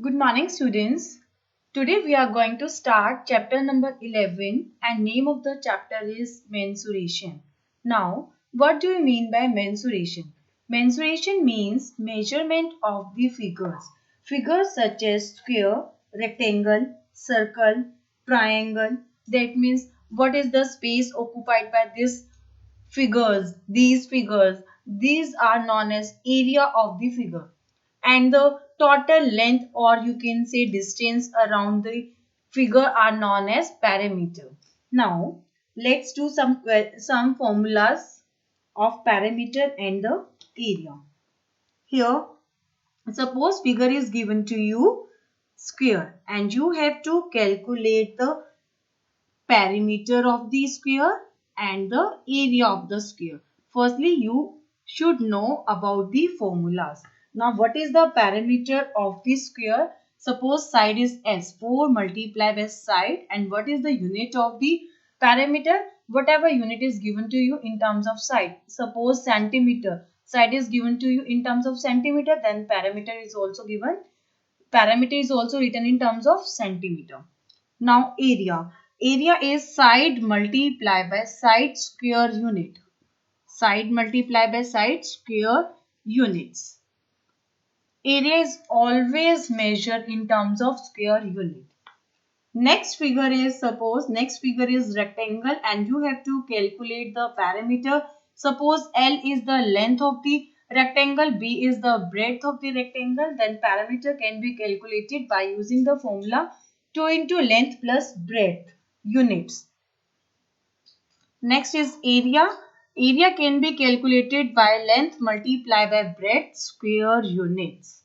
Good morning, students. Today we are going to start chapter number 11 and name of the chapter is mensuration. Now, what do you mean by mensuration? Mensuration means measurement of the figures. Figures such as square, rectangle, circle, triangle. That means what is the space occupied by these figures. These are known as area of the figure and the total length or you can say distance around the figure are known as parameter. Now let's do some formulas of parameter and the area. Here suppose figure is given to you square and you have to calculate the perimeter of the square and the area of the square. Firstly, you should know about the formulas. Now, what is the perimeter of the square? Suppose side is S, 4 multiplied by side. And what is the unit of the perimeter? Whatever unit is given to you in terms of side. Suppose centimeter. Side is given to you in terms of centimeter. Then perimeter is also given. Parameter is also written in terms of centimeter. Now area. Area is side multiplied by side square unit. Side multiplied by side square units. Area is always measured in terms of square unit. Next figure is next figure is rectangle and you have to calculate the parameter. Suppose L is the length of the rectangle, B is the breadth of the rectangle, then parameter can be calculated by using the formula 2 into length plus breadth units. Next is area. Area can be calculated by length multiplied by breadth square units.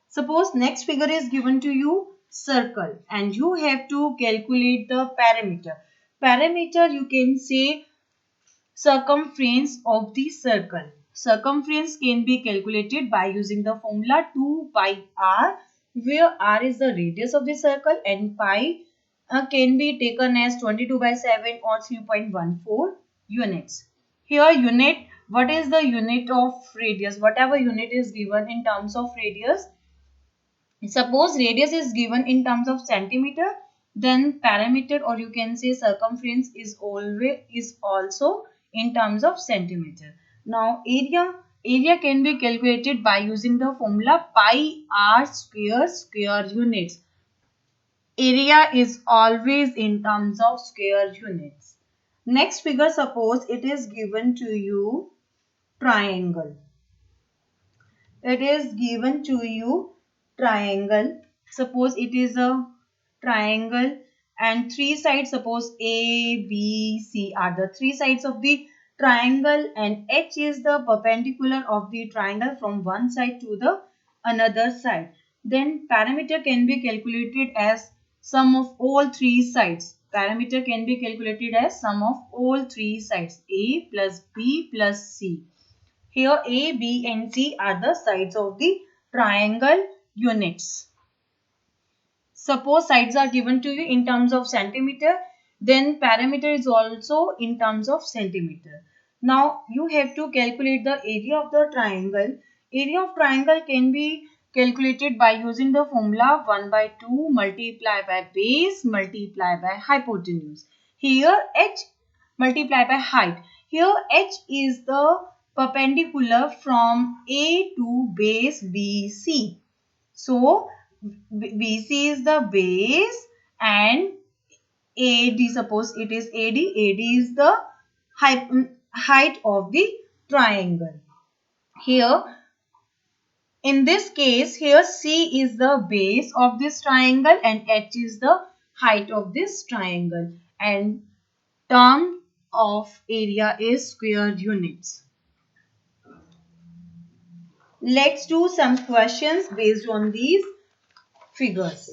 Suppose next figure is given to you circle and you have to calculate the parameter. Parameter you can say circumference of the circle. Circumference can be calculated by using the formula 2 pi r where r is the radius of the circle and pi can be taken as 22 by 7 or 3.14 units. Here unit, what is the unit of radius? Whatever unit is given in terms of radius. Suppose radius is given in terms of centimeter, then parameter or you can say circumference is also in terms of centimeter. Now area can be calculated by using the formula pi r square units. Area is always in terms of square units. Next figure, suppose it is given to you triangle. It is given to you triangle. Suppose it is a triangle and three sides, suppose A, B, C are the three sides of the triangle and H is the perpendicular of the triangle from one side to the another side. Then parameter can be calculated as sum of all three sides. Parameter can be calculated as sum of all three sides A plus B plus C. Here A, B and C are the sides of the triangle units. Suppose sides are given to you in terms of centimeter, then parameter is also in terms of centimeter. Now you have to calculate the area of the triangle. Area of triangle can be calculated by using the formula 1 by 2 multiplied by base multiplied by hypotenuse. Here h multiplied by height. Here h is the perpendicular from A to base BC. So BC is the base and AD, suppose it is AD. AD is the height of the triangle. Here, in this case, here C is the base of this triangle and H is the height of this triangle. And term of area is square units. Let's do some questions based on these figures.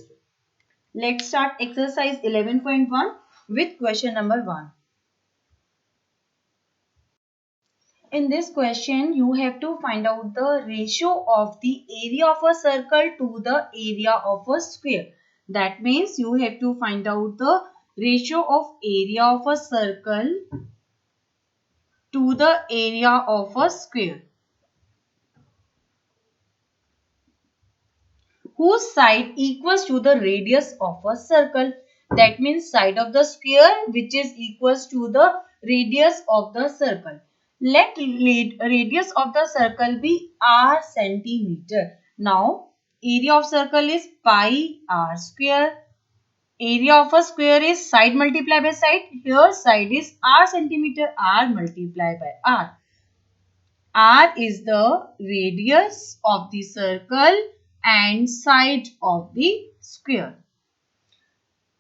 Let's start exercise 11.1 with question number 1. In this question, you have to find out the ratio of the area of a circle to the area of a square. That means you have to find out the ratio of area of a circle to the area of a square. whose side equals to the radius of a circle. That means side of the square which is equals to the radius of the circle. Let radius of the circle be r centimeter. Now area of circle is pi r square. Area of a square is side multiplied by side. Here side is r centimeter, r multiplied by r. R is the radius of the circle and side of the square.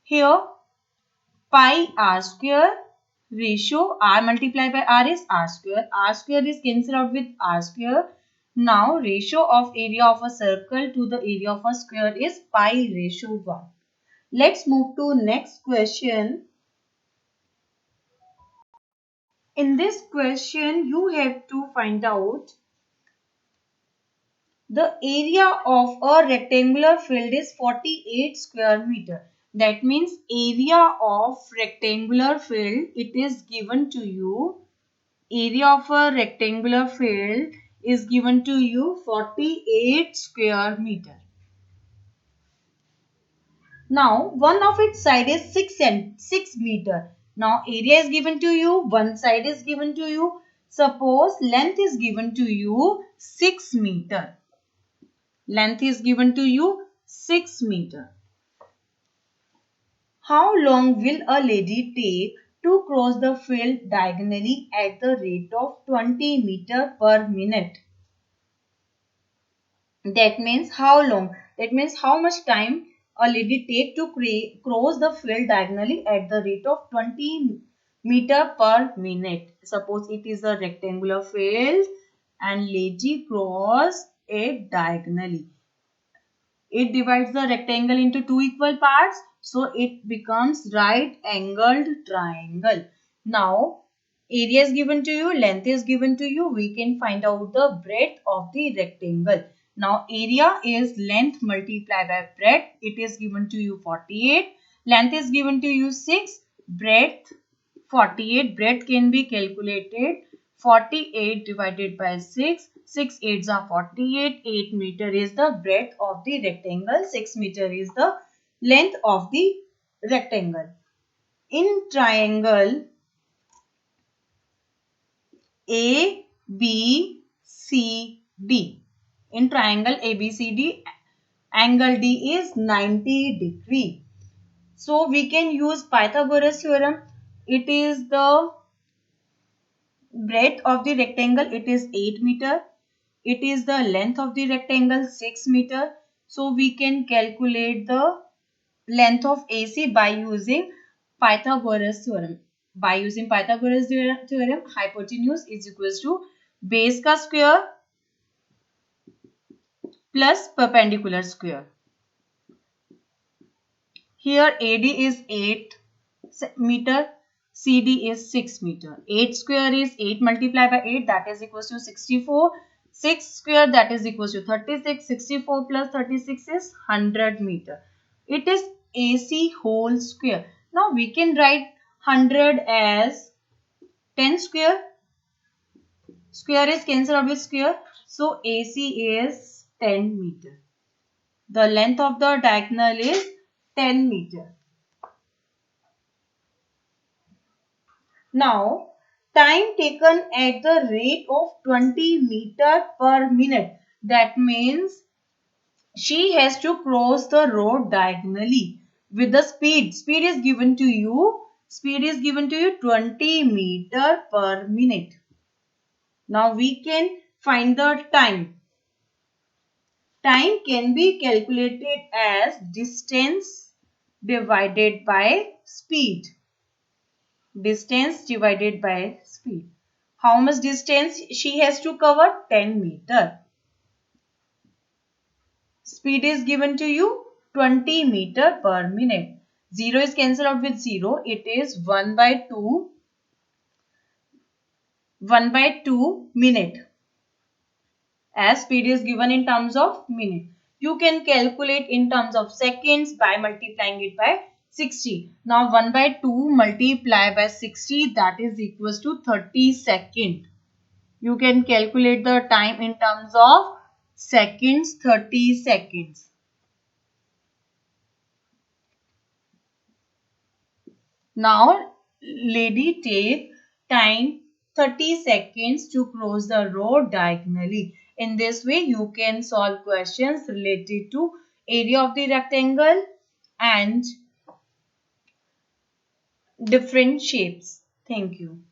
Here pi r square ratio r multiplied by r is r square. R square is cancelled out with r square. Now ratio of area of a circle to the area of a square is pi ratio 1. Let's move to next question. In this question, you have to find out the area of a rectangular field is 48 square meter. That means area of rectangular field, it is given to you. Area of a rectangular field is given to you 48 square meter. Now, one of its side is 6 meter. Now, area is given to you. One side is given to you. Suppose length is given to you 6 meter. Length is given to you 6 meter. How long will a lady take to cross the field diagonally at the rate of 20 meter per minute? That means how long? That means how much time a lady take to cross the field diagonally at the rate of 20 meter per minute. Suppose it is a rectangular field and lady cross it diagonally. It divides the rectangle into two equal parts, so it becomes right angled triangle. Now area is given to you, length is given to you. We can find out the breadth of the rectangle. Now area is length multiplied by breadth. It is given to you 48. Length is given to you 6. Breadth 48. Breadth can be calculated. 48 divided by 6. 6 8s are 48. 8 meter is the breadth of the rectangle. 6 meter is the length of the rectangle. In triangle A, B, C, D. In triangle ABCD, angle D is 90 degree. So we can use Pythagoras theorem. It is the breadth of the rectangle, it is 8 meter. It is the length of the rectangle 6 meter. So we can calculate the length of AC by using Pythagoras theorem. By using Pythagoras theorem, hypotenuse is equals to base ka square plus perpendicular square. Here AD is 8 meter, CD is 6 meter. 8 square is 8 multiplied by 8, that is equals to 64. 6 square, that is equals to 36. 64 plus 36 is 100 meter. It is AC whole square. Now we can write 100 as 10 square. Square is cancelled out with square. So AC is 10 meter. The length of the diagonal is 10 meter. Now, time taken at the rate of 20 meter per minute. That means she has to cross the road diagonally with the speed. Speed is given to you. Speed is given to you 20 meter per minute. Now we can find the time. Time can be calculated as distance divided by speed. Distance divided by speed. How much distance she has to cover? 10 meter. Speed is given to you 20 meter per minute. 0 is cancelled out with 0. It is 1 by 2 minute. As speed is given in terms of minute. You can calculate in terms of seconds by multiplying it by 60. Now 1 by 2 multiply by 60, that is equals to 30 seconds. You can calculate the time in terms of seconds, 30 seconds. Now, lady take time 30 seconds to cross the road diagonally. In this way, you can solve questions related to area of the rectangle and different shapes. Thank you.